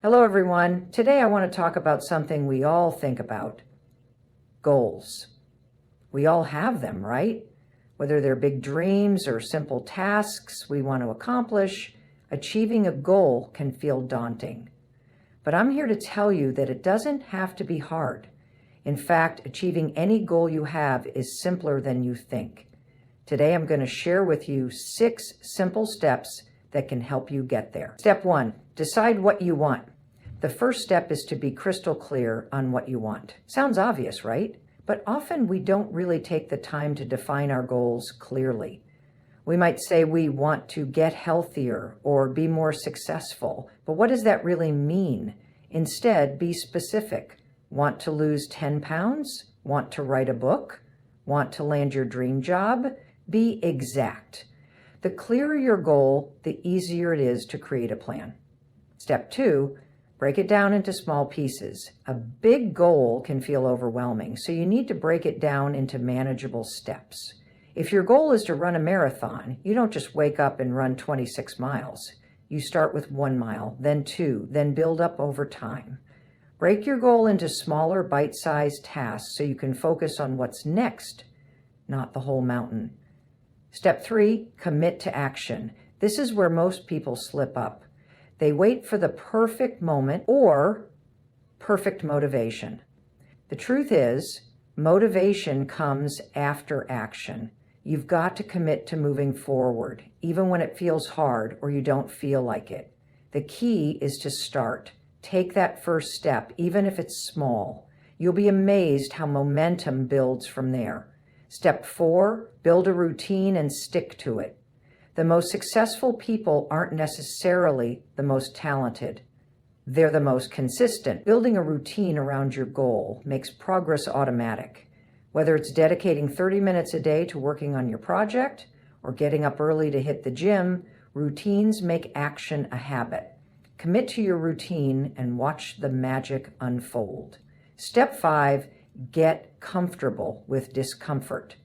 Hello, everyone. Today I want to talk about something we all think about: goals. We all have them, right? Whether they're big dreams or simple tasks we want to accomplish, achieving a goal can feel daunting. But I'm here to tell you that it doesn't have to be hard. In fact, achieving any goal you have is simpler than you think. Today I'm going to share with you 6 simple steps that can help you get there. Step 1, decide what you want. The first step is to be crystal clear on what you want. Sounds obvious, right? But often we don't really take the time to define our goals clearly. We might say we want to get healthier or be more successful, but what does that really mean? Instead, be specific. Want to lose 10 pounds? Want to write a book? Want to land your dream job? Be exact. The clearer your goal, the easier it is to create a plan. Step 2, break it down into small pieces. A big goal can feel overwhelming, so you need to break it down into manageable steps. If your goal is to run a marathon, you don't just wake up and run 26 miles. You start with 1 mile, then 2, then build up over time. Break your goal into smaller, bite-sized tasks so you can focus on what's next, not the whole mountain. Step 3, commit to action. This is where most people slip up. They wait for the perfect moment or perfect motivation. The truth is, motivation comes after action. You've got to commit to moving forward, even when it feels hard or you don't feel like it. The key is to start. Take that first step, even if it's small. You'll be amazed how momentum builds from there. Step 4, build a routine and stick to it. The most successful people aren't necessarily the most talented. They're the most consistent. Building a routine around your goal makes progress automatic. Whether it's dedicating 30 minutes a day to working on your project or getting up early to hit the gym, routines make action a habit. Commit to your routine and watch the magic unfold. Step 5, get comfortable with discomfort.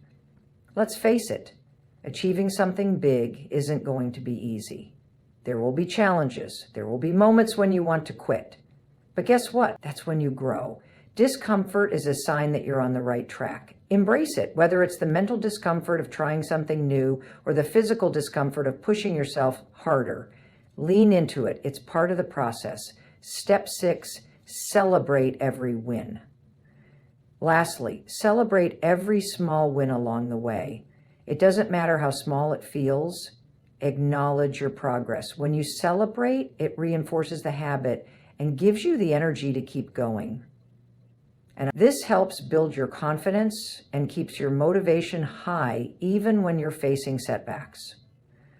Let's face it, achieving something big isn't going to be easy. There will be challenges. There will be moments when you want to quit. But guess what? That's when you grow. Discomfort is a sign that you're on the right track. Embrace it, whether it's the mental discomfort of trying something new or the physical discomfort of pushing yourself harder. Lean into it. It's part of the process. Step 6, celebrate every win. Lastly, celebrate every small win along the way. It doesn't matter how small it feels. Acknowledge your progress. When you celebrate, it reinforces the habit and gives you the energy to keep going. And this helps build your confidence and keeps your motivation high even when you're facing setbacks.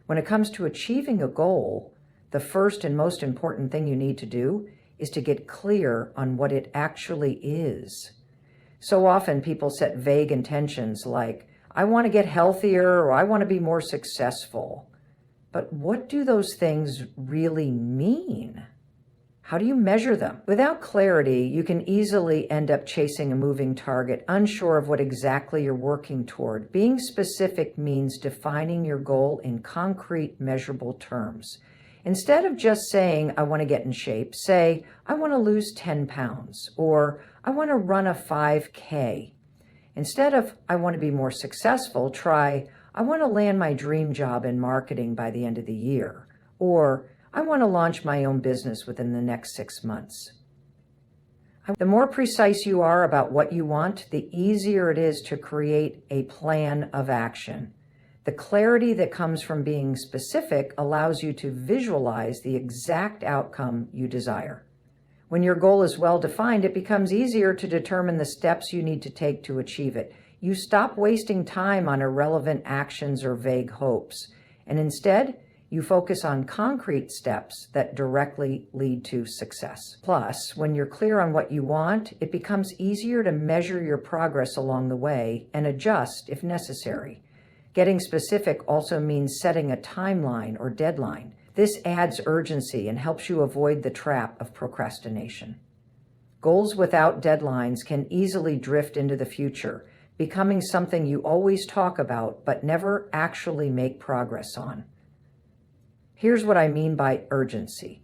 When it comes to achieving a goal, the first and most important thing you need to do is to get clear on what it actually is. So often people set vague intentions like, I want to get healthier or I want to be more successful. But what do those things really mean? How do you measure them? Without clarity, you can easily end up chasing a moving target, unsure of what exactly you're working toward. Being specific means defining your goal in concrete, measurable terms. Instead of just saying, I want to get in shape, say, I want to lose 10 pounds, or I want to run a 5K. Instead of, I want to be more successful, try, I want to land my dream job in marketing by the end of the year, or I want to launch my own business within the next 6 months. The more precise you are about what you want, the easier it is to create a plan of action. The clarity that comes from being specific allows you to visualize the exact outcome you desire. When your goal is well defined, it becomes easier to determine the steps you need to take to achieve it. You stop wasting time on irrelevant actions or vague hopes, and instead, you focus on concrete steps that directly lead to success. Plus, when you're clear on what you want, it becomes easier to measure your progress along the way and adjust if necessary. Getting specific also means setting a timeline or deadline. This adds urgency and helps you avoid the trap of procrastination. Goals without deadlines can easily drift into the future, becoming something you always talk about but never actually make progress on. Here's what I mean by urgency.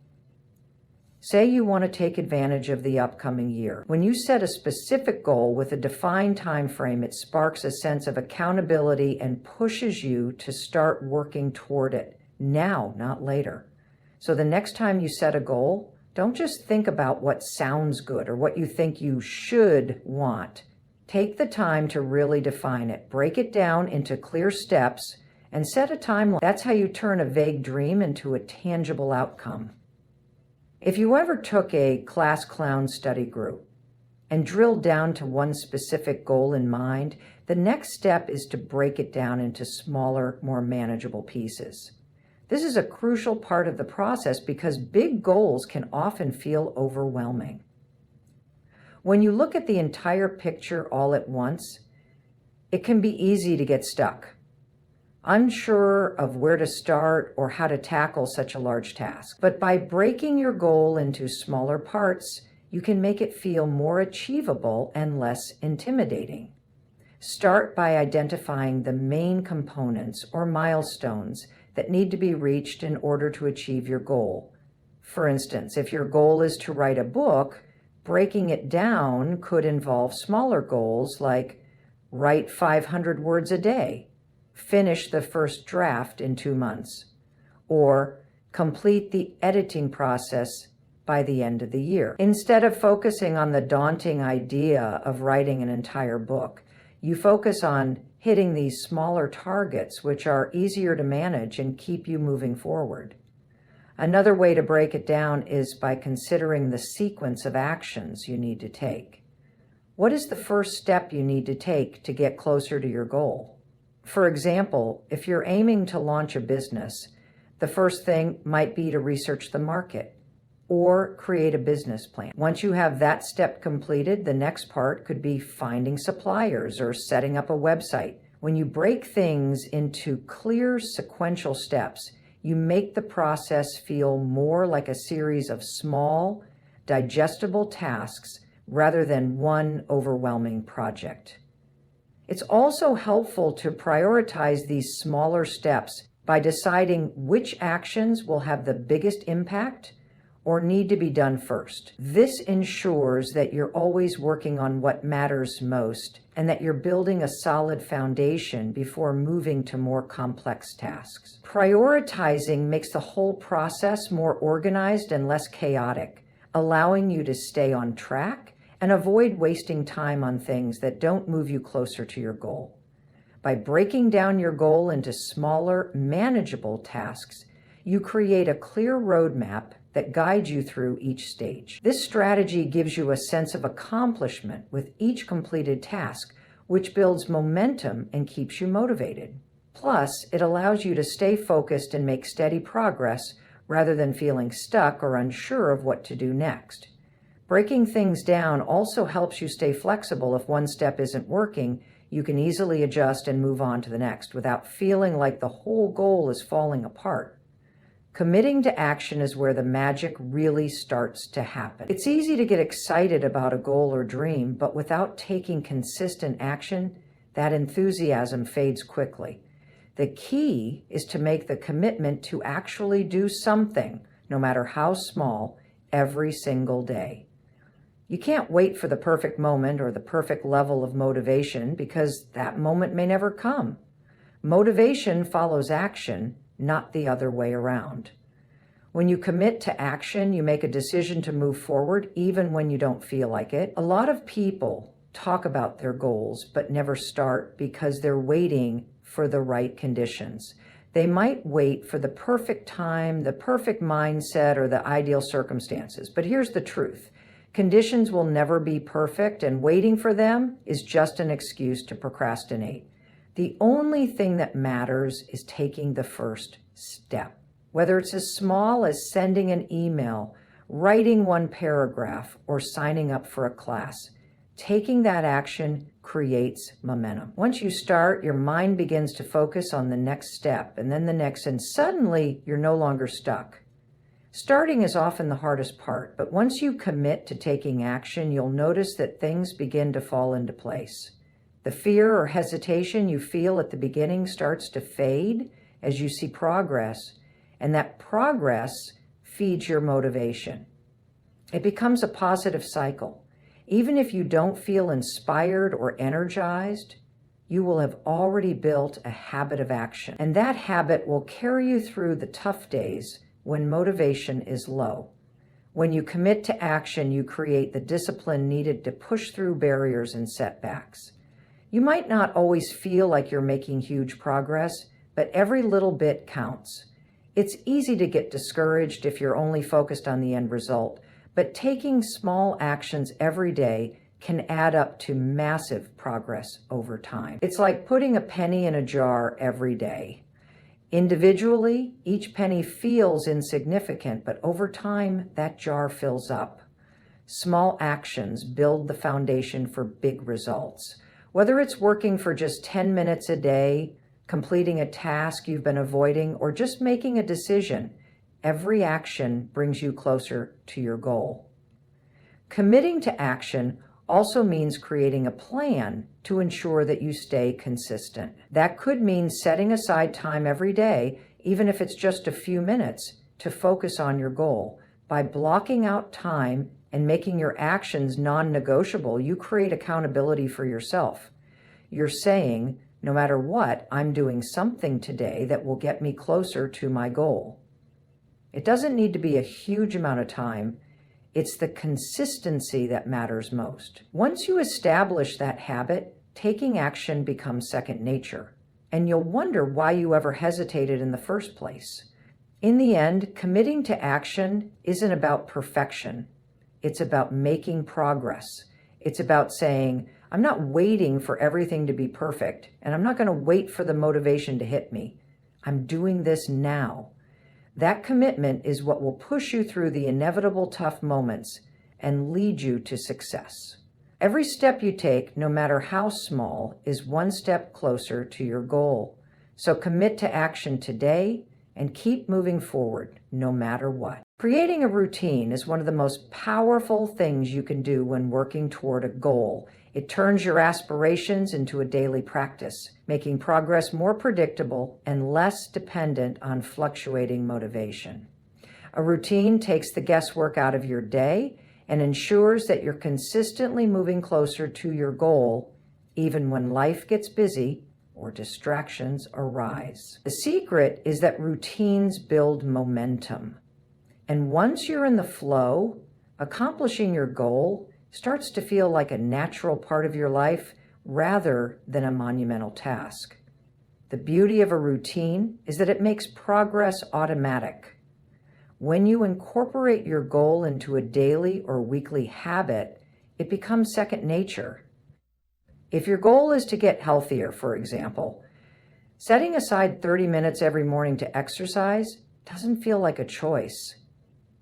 Say you want to take advantage of the upcoming year. When you set a specific goal with a defined time frame, it sparks a sense of accountability and pushes you to start working toward it now, not later. So the next time you set a goal, don't just think about what sounds good or what you think you should want. Take the time to really define it. Break it down into clear steps and set a timeline. That's how you turn a vague dream into a tangible outcome. If you ever took a class clown study group and drilled down to one specific goal in mind, the next step is to break it down into smaller, more manageable pieces. This is a crucial part of the process because big goals can often feel overwhelming. When you look at the entire picture all at once, it can be easy to get stuck, unsure of where to start or how to tackle such a large task. But by breaking your goal into smaller parts, you can make it feel more achievable and less intimidating. Start by identifying the main components or milestones that need to be reached in order to achieve your goal. For instance, if your goal is to write a book, breaking it down could involve smaller goals like write 500 words a day, finish the first draft in 2 months, or complete the editing process by the end of the year. Instead of focusing on the daunting idea of writing an entire book, you focus on hitting these smaller targets, which are easier to manage and keep you moving forward. Another way to break it down is by considering the sequence of actions you need to take. What is the first step you need to take to get closer to your goal? For example, if you're aiming to launch a business, the first thing might be to research the market or create a business plan. Once you have that step completed, the next part could be finding suppliers or setting up a website. When you break things into clear sequential steps, you make the process feel more like a series of small, digestible tasks rather than one overwhelming project. It's also helpful to prioritize these smaller steps by deciding which actions will have the biggest impact or need to be done first. This ensures that you're always working on what matters most and that you're building a solid foundation before moving to more complex tasks. Prioritizing makes the whole process more organized and less chaotic, allowing you to stay on track and avoid wasting time on things that don't move you closer to your goal. By breaking down your goal into smaller, manageable tasks, you create a clear roadmap that guides you through each stage. This strategy gives you a sense of accomplishment with each completed task, which builds momentum and keeps you motivated. Plus, it allows you to stay focused and make steady progress rather than feeling stuck or unsure of what to do next. Breaking things down also helps you stay flexible. If one step isn't working, you can easily adjust and move on to the next without feeling like the whole goal is falling apart. Committing to action is where the magic really starts to happen. It's easy to get excited about a goal or dream, but without taking consistent action, that enthusiasm fades quickly. The key is to make the commitment to actually do something, no matter how small, every single day. You can't wait for the perfect moment or the perfect level of motivation because that moment may never come. Motivation follows action, not the other way around. When you commit to action, you make a decision to move forward even when you don't feel like it. A lot of people talk about their goals but never start because they're waiting for the right conditions. They might wait for the perfect time, the perfect mindset, or the ideal circumstances. But here's the truth. Conditions will never be perfect, and waiting for them is just an excuse to procrastinate. The only thing that matters is taking the first step. Whether it's as small as sending an email, writing one paragraph, or signing up for a class, taking that action creates momentum. Once you start, your mind begins to focus on the next step, and then the next, and suddenly you're no longer stuck. Starting is often the hardest part, but once you commit to taking action, you'll notice that things begin to fall into place. The fear or hesitation you feel at the beginning starts to fade as you see progress, and that progress feeds your motivation. It becomes a positive cycle. Even if you don't feel inspired or energized, you will have already built a habit of action. And that habit will carry you through the tough days when motivation is low. When you commit to action, you create the discipline needed to push through barriers and setbacks. You might not always feel like you're making huge progress, but every little bit counts. It's easy to get discouraged if you're only focused on the end result, but taking small actions every day can add up to massive progress over time. It's like putting a penny in a jar every day. Individually, each penny feels insignificant, but over time, that jar fills up. Small actions build the foundation for big results. Whether it's working for just 10 minutes a day, completing a task you've been avoiding, or just making a decision, every action brings you closer to your goal. Committing to action also means creating a plan to ensure that you stay consistent. That could mean setting aside time every day, even if it's just a few minutes, to focus on your goal. By blocking out time and making your actions non-negotiable, you create accountability for yourself. You're saying, no matter what, I'm doing something today that will get me closer to my goal. It doesn't need to be a huge amount of time. It's the consistency that matters most. Once you establish that habit, taking action becomes second nature, and you'll wonder why you ever hesitated in the first place. In the end, committing to action isn't about perfection. It's about making progress. It's about saying, I'm not waiting for everything to be perfect, and I'm not going to wait for the motivation to hit me. I'm doing this now. That commitment is what will push you through the inevitable tough moments and lead you to success. Every step you take, no matter how small, is one step closer to your goal. So commit to action today and keep moving forward, no matter what. Creating a routine is one of the most powerful things you can do when working toward a goal. It turns your aspirations into a daily practice, making progress more predictable and less dependent on fluctuating motivation. A routine takes the guesswork out of your day and ensures that you're consistently moving closer to your goal, even when life gets busy or distractions arise. The secret is that routines build momentum. And once you're in the flow, accomplishing your goal starts to feel like a natural part of your life rather than a monumental task. The beauty of a routine is that it makes progress automatic. When you incorporate your goal into a daily or weekly habit, it becomes second nature. If your goal is to get healthier, for example, setting aside 30 minutes every morning to exercise doesn't feel like a choice.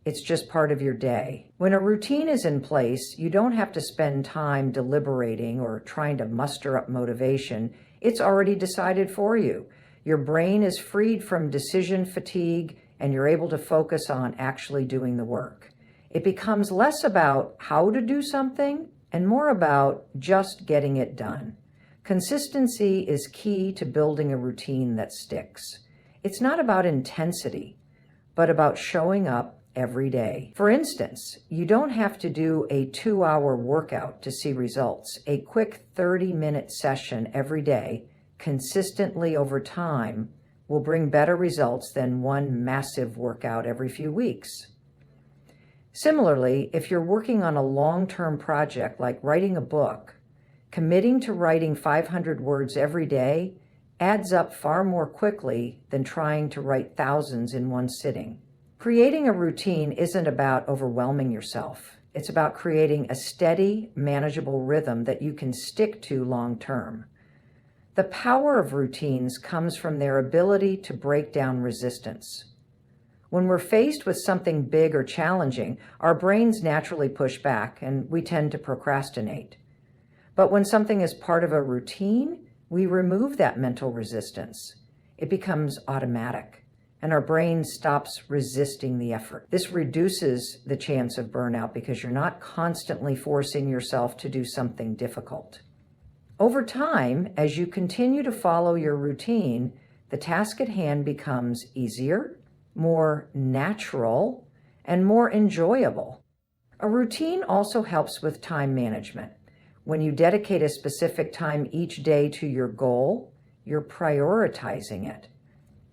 It's just part of your day. When a routine is in place, you don't have to spend time deliberating or trying to muster up motivation. It's already decided for you. Your brain is freed from decision fatigue, and you're able to focus on actually doing the work. It becomes less about how to do something and more about just getting it done. Consistency is key to building a routine that sticks. It's not about intensity, but about showing up every day. For instance, you don't have to do a 2-hour workout to see results. A quick 30-minute session every day, consistently over time, will bring better results than one massive workout every few weeks. Similarly, if you're working on a long-term project like writing a book, committing to writing 500 words every day adds up far more quickly than trying to write thousands in one sitting. Creating a routine isn't about overwhelming yourself. It's about creating a steady, manageable rhythm that you can stick to long-term. The power of routines comes from their ability to break down resistance. When we're faced with something big or challenging, our brains naturally push back and we tend to procrastinate. But when something is part of a routine, we remove that mental resistance. It becomes automatic, and our brain stops resisting the effort. This reduces the chance of burnout because you're not constantly forcing yourself to do something difficult. Over time, as you continue to follow your routine, the task at hand becomes easier, more natural, and more enjoyable. A routine also helps with time management. When you dedicate a specific time each day to your goal, you're prioritizing it.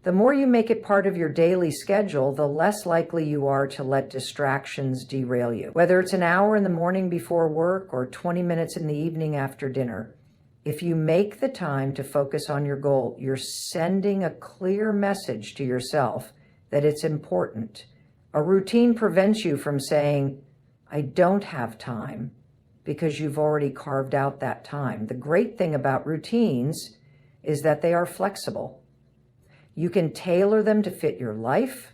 The more you make it part of your daily schedule, the less likely you are to let distractions derail you. Whether it's an hour in the morning before work or 20 minutes in the evening after dinner, if you make the time to focus on your goal, you're sending a clear message to yourself that it's important. A routine prevents you from saying, I don't have time, because you've already carved out that time. The great thing about routines is that they are flexible. You can tailor them to fit your life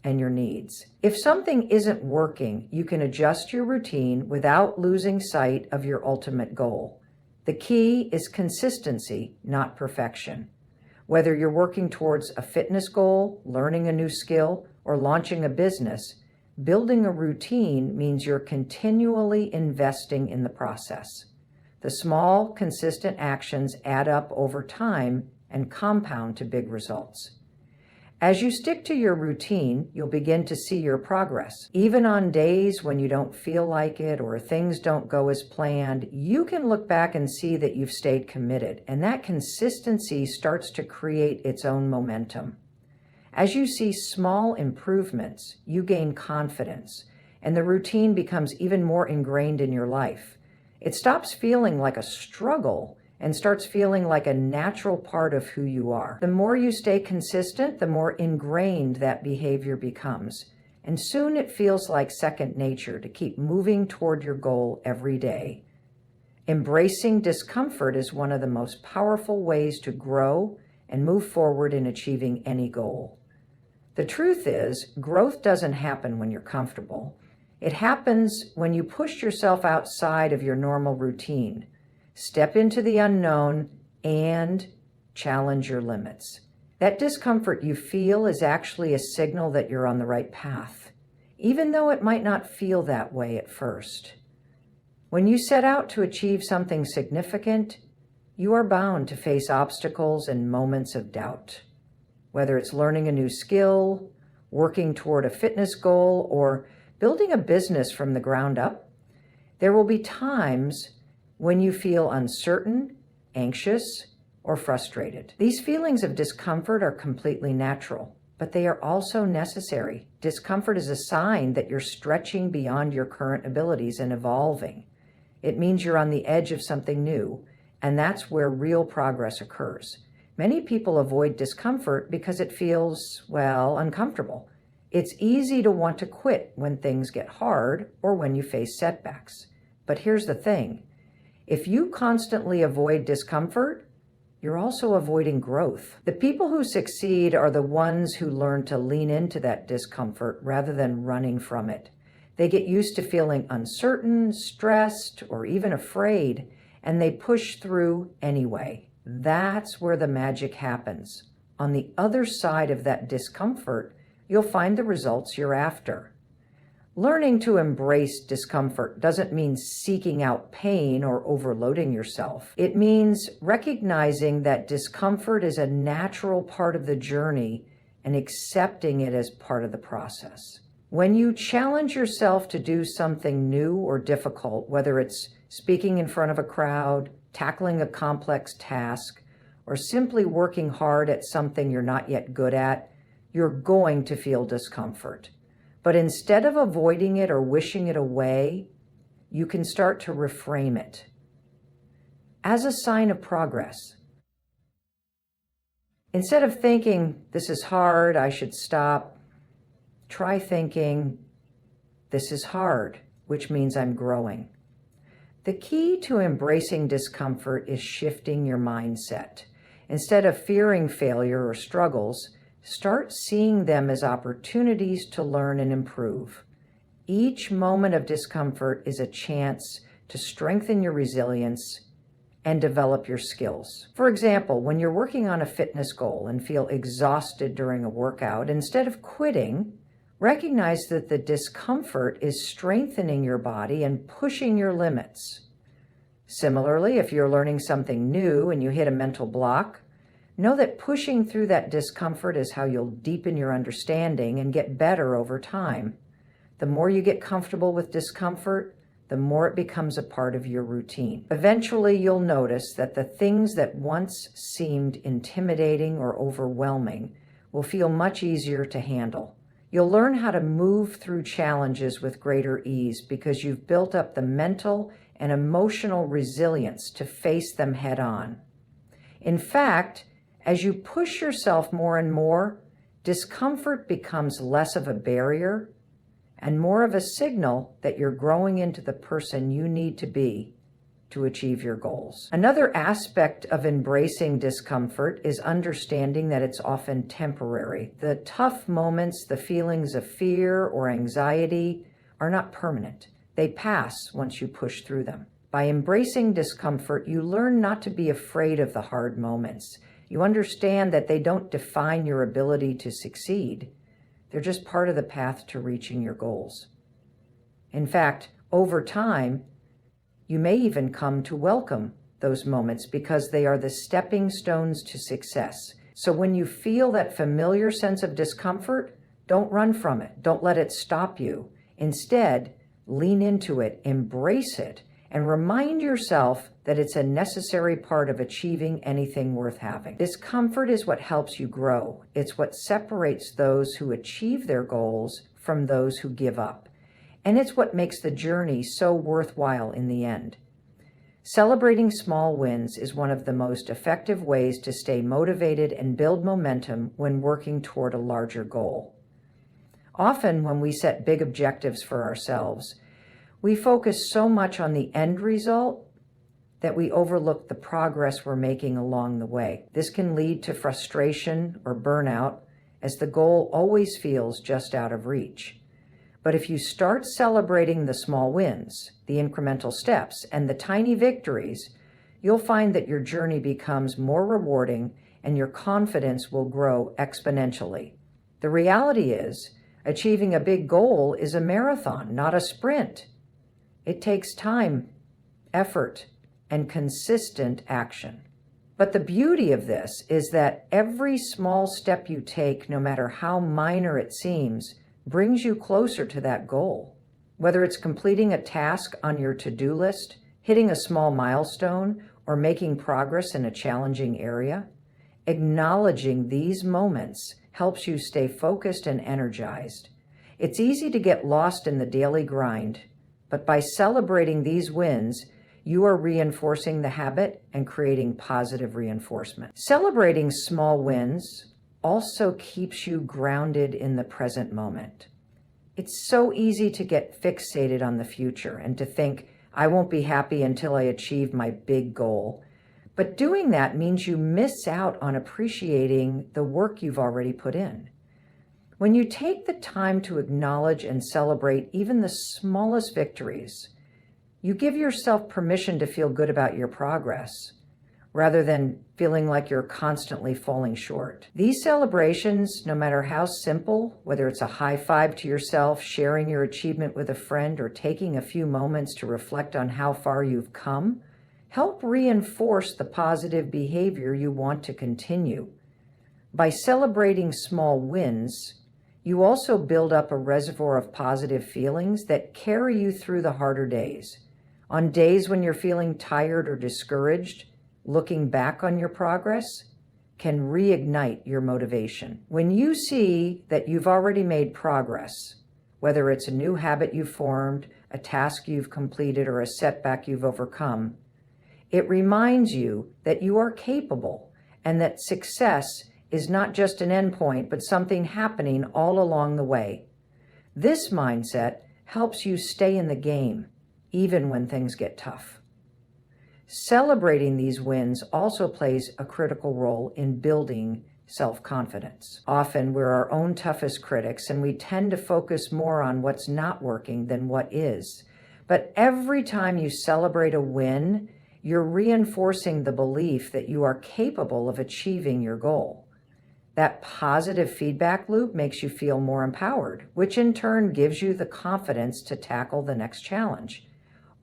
and your needs. If something isn't working, you can adjust your routine without losing sight of your ultimate goal. The key is consistency, not perfection. Whether you're working towards a fitness goal, learning a new skill, or launching a business, building a routine means you're continually investing in the process. The small, consistent actions add up over time and compound to big results. As you stick to your routine, you'll begin to see your progress. Even on days when you don't feel like it or things don't go as planned, you can look back and see that you've stayed committed, and that consistency starts to create its own momentum. As you see small improvements, you gain confidence, and the routine becomes even more ingrained in your life. It stops feeling like a struggle and starts feeling like a natural part of who you are. The more you stay consistent, the more ingrained that behavior becomes. And soon it feels like second nature to keep moving toward your goal every day. Embracing discomfort is one of the most powerful ways to grow and move forward in achieving any goal. The truth is, growth doesn't happen when you're comfortable. It happens when you push yourself outside of your normal routine. Step into the unknown and challenge your limits. That discomfort you feel is actually a signal that you're on the right path, even though it might not feel that way at first. When you set out to achieve something significant, you are bound to face obstacles and moments of doubt. Whether it's learning a new skill, working toward a fitness goal, or building a business from the ground up, there will be times when you feel uncertain, anxious, or frustrated. These feelings of discomfort are completely natural, but they are also necessary. Discomfort is a sign that you're stretching beyond your current abilities and evolving. It means you're on the edge of something new, and that's where real progress occurs. Many people avoid discomfort because it feels, uncomfortable. It's easy to want to quit when things get hard or when you face setbacks. But here's the thing. If you constantly avoid discomfort, you're also avoiding growth. The people who succeed are the ones who learn to lean into that discomfort rather than running from it. They get used to feeling uncertain, stressed, or even afraid, and they push through anyway. That's where the magic happens. On the other side of that discomfort, you'll find the results you're after. Learning to embrace discomfort doesn't mean seeking out pain or overloading yourself. It means recognizing that discomfort is a natural part of the journey and accepting it as part of the process. When you challenge yourself to do something new or difficult, whether it's speaking in front of a crowd, tackling a complex task, or simply working hard at something you're not yet good at, you're going to feel discomfort. But instead of avoiding it or wishing it away, you can start to reframe it as a sign of progress. Instead of thinking, this is hard, I should stop, try thinking, this is hard, which means I'm growing. The key to embracing discomfort is shifting your mindset. Instead of fearing failure or struggles, start seeing them as opportunities to learn and improve. Each moment of discomfort is a chance to strengthen your resilience and develop your skills. For example, when you're working on a fitness goal and feel exhausted during a workout, instead of quitting, recognize that the discomfort is strengthening your body and pushing your limits. Similarly, if you're learning something new and you hit a mental block, know that pushing through that discomfort is how you'll deepen your understanding and get better over time. The more you get comfortable with discomfort, the more it becomes a part of your routine. Eventually, you'll notice that the things that once seemed intimidating or overwhelming will feel much easier to handle. You'll learn how to move through challenges with greater ease because you've built up the mental and emotional resilience to face them head on. In fact, as you push yourself more and more, discomfort becomes less of a barrier and more of a signal that you're growing into the person you need to be to achieve your goals. Another aspect of embracing discomfort is understanding that it's often temporary. The tough moments, the feelings of fear or anxiety are not permanent. They pass once you push through them. By embracing discomfort, you learn not to be afraid of the hard moments. You understand that they don't define your ability to succeed. They're just part of the path to reaching your goals. In fact, over time, you may even come to welcome those moments because they are the stepping stones to success. So when you feel that familiar sense of discomfort, don't run from it. Don't let it stop you. Instead, lean into it, embrace it, and remind yourself that it's a necessary part of achieving anything worth having. Discomfort is what helps you grow. It's what separates those who achieve their goals from those who give up. And it's what makes the journey so worthwhile in the end. Celebrating small wins is one of the most effective ways to stay motivated and build momentum when working toward a larger goal. Often when we set big objectives for ourselves, we focus so much on the end result that we overlook the progress we're making along the way. This can lead to frustration or burnout as the goal always feels just out of reach. But if you start celebrating the small wins, the incremental steps, and the tiny victories, you'll find that your journey becomes more rewarding and your confidence will grow exponentially. The reality is, achieving a big goal is a marathon, not a sprint. It takes time, effort, and consistent action. But the beauty of this is that every small step you take, no matter how minor it seems, brings you closer to that goal. Whether it's completing a task on your to-do list, hitting a small milestone, or making progress in a challenging area, acknowledging these moments helps you stay focused and energized. It's easy to get lost in the daily grind, but by celebrating these wins, you are reinforcing the habit and creating positive reinforcement. Celebrating small wins also keeps you grounded in the present moment. It's so easy to get fixated on the future and to think, I won't be happy until I achieve my big goal. But doing that means you miss out on appreciating the work you've already put in. When you take the time to acknowledge and celebrate even the smallest victories, you give yourself permission to feel good about your progress, rather than feeling like you're constantly falling short. These celebrations, no matter how simple, whether it's a high five to yourself, sharing your achievement with a friend, or taking a few moments to reflect on how far you've come, help reinforce the positive behavior you want to continue. By celebrating small wins, you also build up a reservoir of positive feelings that carry you through the harder days. On days when you're feeling tired or discouraged, looking back on your progress can reignite your motivation. When you see that you've already made progress, whether it's a new habit you've formed, a task you've completed, or a setback you've overcome, it reminds you that you are capable and that success is not just an endpoint, but something happening all along the way. This mindset helps you stay in the game, even when things get tough. Celebrating these wins also plays a critical role in building self-confidence. Often we're our own toughest critics and we tend to focus more on what's not working than what is. But every time you celebrate a win, you're reinforcing the belief that you are capable of achieving your goal. That positive feedback loop makes you feel more empowered, which in turn gives you the confidence to tackle the next challenge.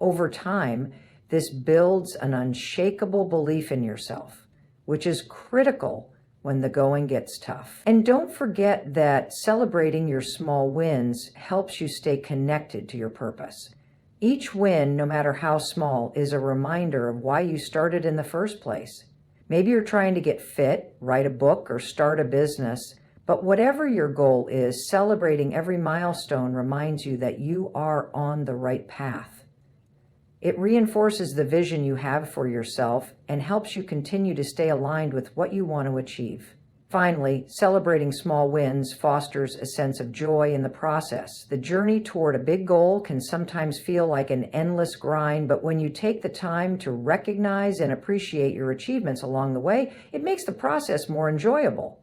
Over time, this builds an unshakable belief in yourself, which is critical when the going gets tough. And don't forget that celebrating your small wins helps you stay connected to your purpose. Each win, no matter how small, is a reminder of why you started in the first place. Maybe you're trying to get fit, write a book, or start a business, but whatever your goal is, celebrating every milestone reminds you that you are on the right path. It reinforces the vision you have for yourself and helps you continue to stay aligned with what you want to achieve. Finally, celebrating small wins fosters a sense of joy in the process. The journey toward a big goal can sometimes feel like an endless grind, but when you take the time to recognize and appreciate your achievements along the way, it makes the process more enjoyable.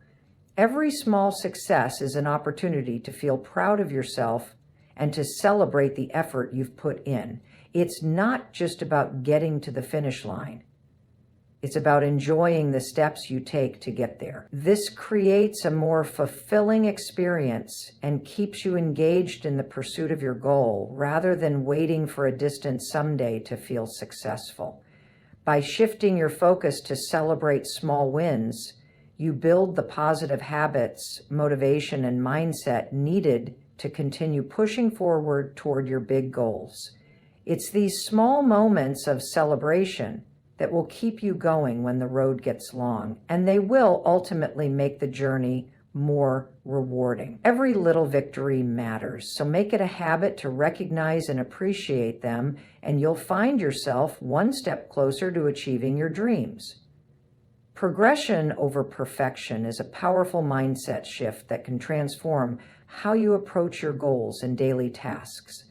Every small success is an opportunity to feel proud of yourself and to celebrate the effort you've put in. It's not just about getting to the finish line. It's about enjoying the steps you take to get there. This creates a more fulfilling experience and keeps you engaged in the pursuit of your goal rather than waiting for a distant someday to feel successful. By shifting your focus to celebrate small wins, you build the positive habits, motivation, and mindset needed to continue pushing forward toward your big goals. It's these small moments of celebration that will keep you going when the road gets long, and they will ultimately make the journey more rewarding. Every little victory matters, so make it a habit to recognize and appreciate them, and you'll find yourself one step closer to achieving your dreams. Progression over perfection is a powerful mindset shift that can transform how you approach your goals and daily tasks.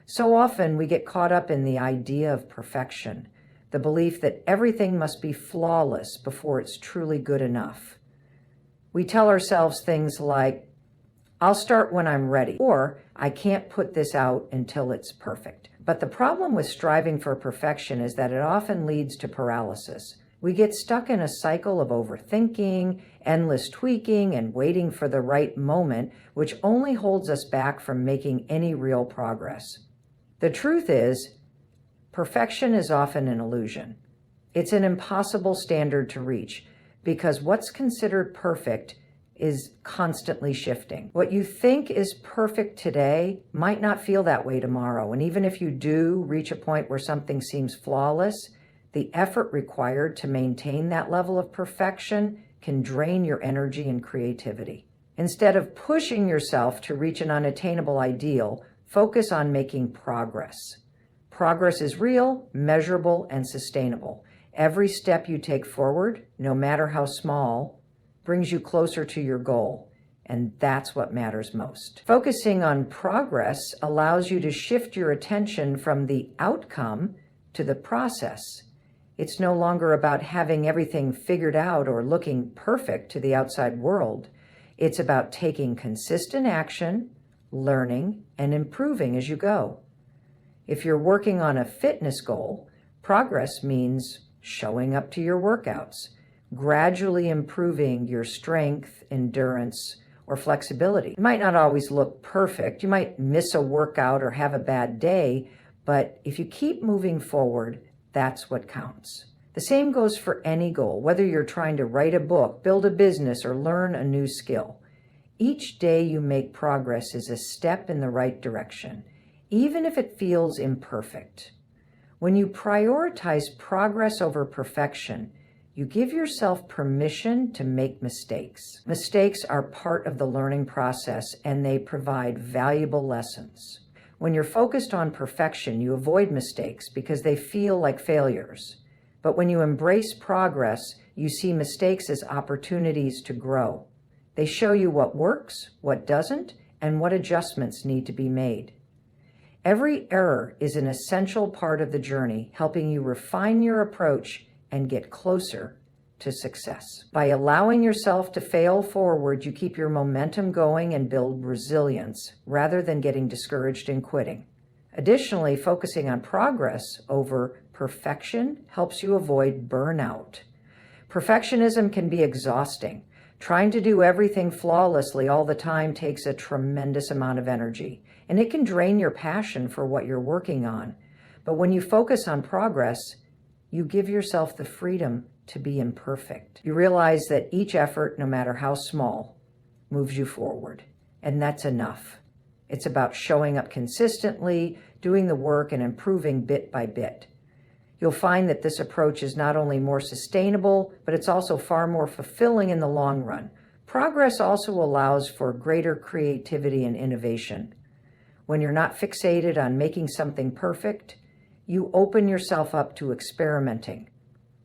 So often we get caught up in the idea of perfection, the belief that everything must be flawless before it's truly good enough. We tell ourselves things like, "I'll start when I'm ready," or "I can't put this out until it's perfect." But the problem with striving for perfection is that it often leads to paralysis. We get stuck in a cycle of overthinking, endless tweaking, and waiting for the right moment, which only holds us back from making any real progress. The truth is, perfection is often an illusion. It's an impossible standard to reach because what's considered perfect is constantly shifting. What you think is perfect today might not feel that way tomorrow. And even if you do reach a point where something seems flawless, the effort required to maintain that level of perfection can drain your energy and creativity. Instead of pushing yourself to reach an unattainable ideal, focus on making progress. Progress is real, measurable, and sustainable. Every step you take forward, no matter how small, brings you closer to your goal, and that's what matters most. Focusing on progress allows you to shift your attention from the outcome to the process. It's no longer about having everything figured out or looking perfect to the outside world. It's about taking consistent action, learning, and improving as you go. If you're working on a fitness goal, progress means showing up to your workouts, gradually improving your strength, endurance, or flexibility. It might not always look perfect. You might miss a workout or have a bad day, but if you keep moving forward, that's what counts. The same goes for any goal, whether you're trying to write a book, build a business, or learn a new skill. Each day you make progress is a step in the right direction, even if it feels imperfect. When you prioritize progress over perfection, you give yourself permission to make mistakes. Mistakes are part of the learning process, and they provide valuable lessons. When you're focused on perfection, you avoid mistakes because they feel like failures. But when you embrace progress, you see mistakes as opportunities to grow. They show you what works, what doesn't, and what adjustments need to be made. Every error is an essential part of the journey, helping you refine your approach and get closer to success. By allowing yourself to fail forward, you keep your momentum going and build resilience rather than getting discouraged and quitting. Additionally, focusing on progress over perfection helps you avoid burnout. Perfectionism can be exhausting. Trying to do everything flawlessly all the time takes a tremendous amount of energy, and it can drain your passion for what you're working on. But when you focus on progress, you give yourself the freedom to be imperfect. You realize that each effort, no matter how small, moves you forward, and that's enough. It's about showing up consistently, doing the work, and improving bit by bit. You'll find that this approach is not only more sustainable, but it's also far more fulfilling in the long run. Progress also allows for greater creativity and innovation. When you're not fixated on making something perfect, you open yourself up to experimenting,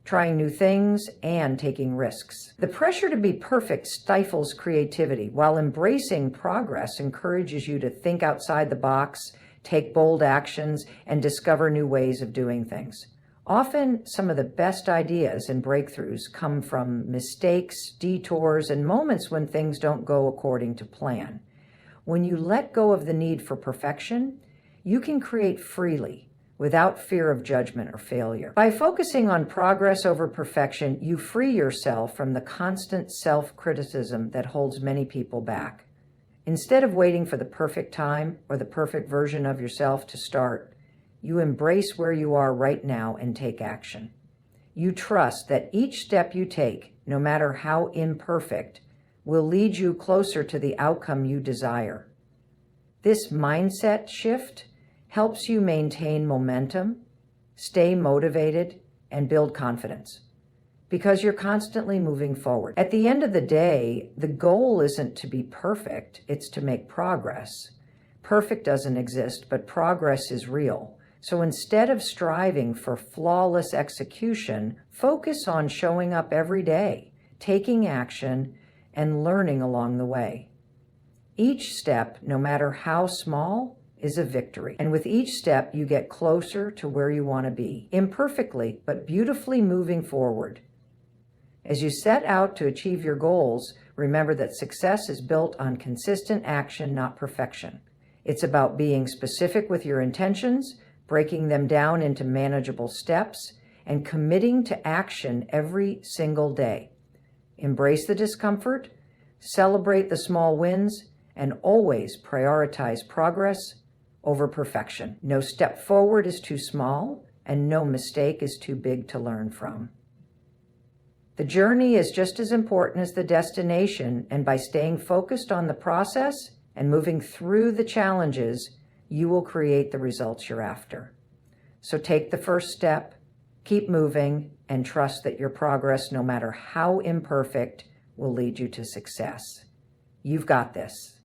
trying new things, and taking risks. The pressure to be perfect stifles creativity, while embracing progress encourages you to think outside the box, take bold actions, and discover new ways of doing things. Often, some of the best ideas and breakthroughs come from mistakes, detours, and moments when things don't go according to plan. When you let go of the need for perfection, you can create freely, without fear of judgment or failure. By focusing on progress over perfection, you free yourself from the constant self-criticism that holds many people back. Instead of waiting for the perfect time or the perfect version of yourself to start, you embrace where you are right now and take action. You trust that each step you take, no matter how imperfect, will lead you closer to the outcome you desire. This mindset shift helps you maintain momentum, stay motivated, and build confidence, because you're constantly moving forward. At the end of the day, the goal isn't to be perfect, it's to make progress. Perfect doesn't exist, but progress is real. So instead of striving for flawless execution, focus on showing up every day, taking action, and learning along the way. Each step, no matter how small, is a victory. And with each step, you get closer to where you want to be, imperfectly, but beautifully moving forward. As you set out to achieve your goals, remember that success is built on consistent action, not perfection. It's about being specific with your intentions, breaking them down into manageable steps, and committing to action every single day. Embrace the discomfort, celebrate the small wins, and always prioritize progress over perfection. No step forward is too small, and no mistake is too big to learn from. The journey is just as important as the destination, and by staying focused on the process and moving through the challenges, you will create the results you're after. So take the first step, keep moving, and trust that your progress, no matter how imperfect, will lead you to success. You've got this.